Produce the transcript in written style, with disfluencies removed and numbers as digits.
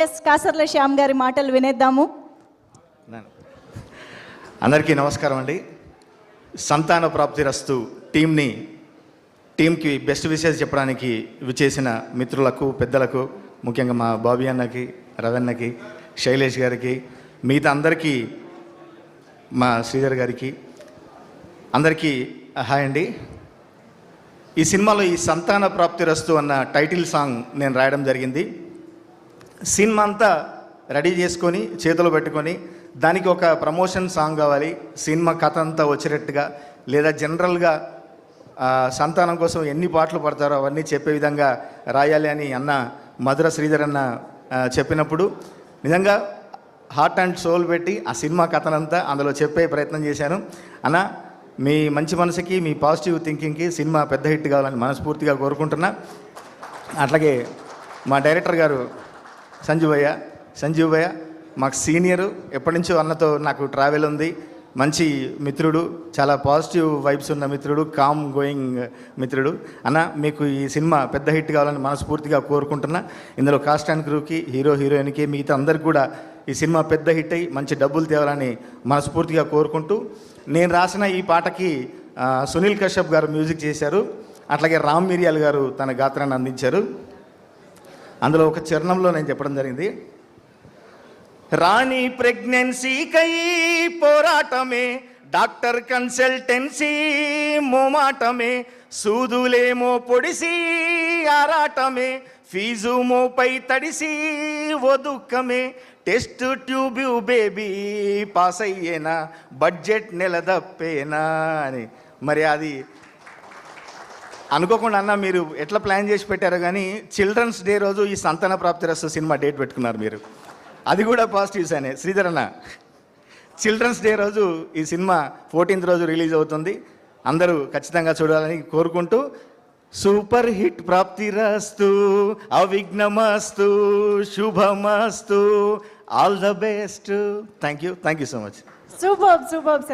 కాసర్ల శ్యామ్ గారి మాటలు వినేద్దాము. అందరికీ నమస్కారం అండి. సంతాన ప్రాప్తిరస్తు టీంకి బెస్ట్ విషెస్ చెప్పడానికి విచ్చేసిన మిత్రులకు, పెద్దలకు, ముఖ్యంగా మా బాబీ అన్నకి, రవన్నకి, శైలేష్ గారికి, మిగతా అందరికీ, మా శ్రీధర్ గారికి అందరికీ హాయ్ అండి. ఈ సినిమాలో ఈ సంతాన ప్రాప్తిరస్తు అన్న టైటిల్ సాంగ్ నేను రాయడం జరిగింది. సినిమా అంతా రెడీ చేసుకొని చేతిలో పెట్టుకొని దానికి ఒక ప్రమోషన్ సాంగ్ కావాలి, సినిమా కథ అంతా వచ్చేటట్టుగా, లేదా జనరల్గా సంతానం కోసం ఎన్ని పాటలు పడతారో అవన్నీ చెప్పే విధంగా రాయాలి అని అన్న మధుర శ్రీధర్ అన్న చెప్పినప్పుడు నిజంగా హార్ట్ అండ్ సోల్ పెట్టి ఆ సినిమా కథనంతా అందులో చెప్పే ప్రయత్నం చేశాను. అన్న, మీ మంచి మనసుకి, మీ పాజిటివ్ థింకింగ్కి సినిమా పెద్ద హిట్ కావాలని మనస్ఫూర్తిగా కోరుకుంటున్నా. అట్లాగే మా డైరెక్టర్ గారు సంజీవ్ భయ్య మాకు సీనియరు, ఎప్పటి నుంచో అన్నతో నాకు ట్రావెల్ ఉంది, మంచి మిత్రుడు, చాలా పాజిటివ్ వైబ్స్ ఉన్న మిత్రుడు, కామ్ గోయింగ్ మిత్రుడు. అన్న, మీకు ఈ సినిమా పెద్ద హిట్ కావాలని మనస్ఫూర్తిగా కోరుకుంటున్నా. ఇందులో కాస్ట్ అండ్ క్రూకి, హీరోయిన్కి, మిగతా అందరికి కూడా ఈ సినిమా పెద్ద హిట్ అయ్యి మంచి డబ్బులు తేవాలని మనస్ఫూర్తిగా కోరుకుంటూ, నేను రాసిన ఈ పాటకి సునీల్ కశ్యప్ గారు మ్యూజిక్ చేశారు. అట్లాగే రామ్ మిరియాల్ గారు తన గాత్రాన్ని అందించారు. అందులో ఒక చరణంలో నేను చెప్పడం జరిగింది, రాణి ప్రెగ్నెన్సీకై పోరాటమే, డాక్టర్ కన్సల్టెన్సీ మోమాటమే, సూదులేమో పొడిసి ఆరాటమే, ఫీజు మోపై తడిసి వదుక్కమే, టెస్ట్ ట్యూబ్ బేబీ పాస్ అయ్యేనా, బడ్జెట్ నెలదప్పేనా అని. మరి అది అనుకోకుండా అన్న మీరు ఎట్లా ప్లాన్ చేసి పెట్టారో కానీ చిల్డ్రన్స్ డే రోజు ఈ సంతాన ప్రాప్తిరస్తు సినిమా డేట్ పెట్టుకున్నారు మీరు. అది కూడా పాజిటివ్స్ అనే. శ్రీధర్ అన్న, చిల్డ్రన్స్ డే రోజు ఈ సినిమా 14th రోజు రిలీజ్ అవుతుంది. అందరూ ఖచ్చితంగా చూడాలని కోరుకుంటూ, super hit ప్రాప్తిరస్తు, అవిఘ్నమస్తు, Subhamastu, all the best. Thank you so much. Super sir.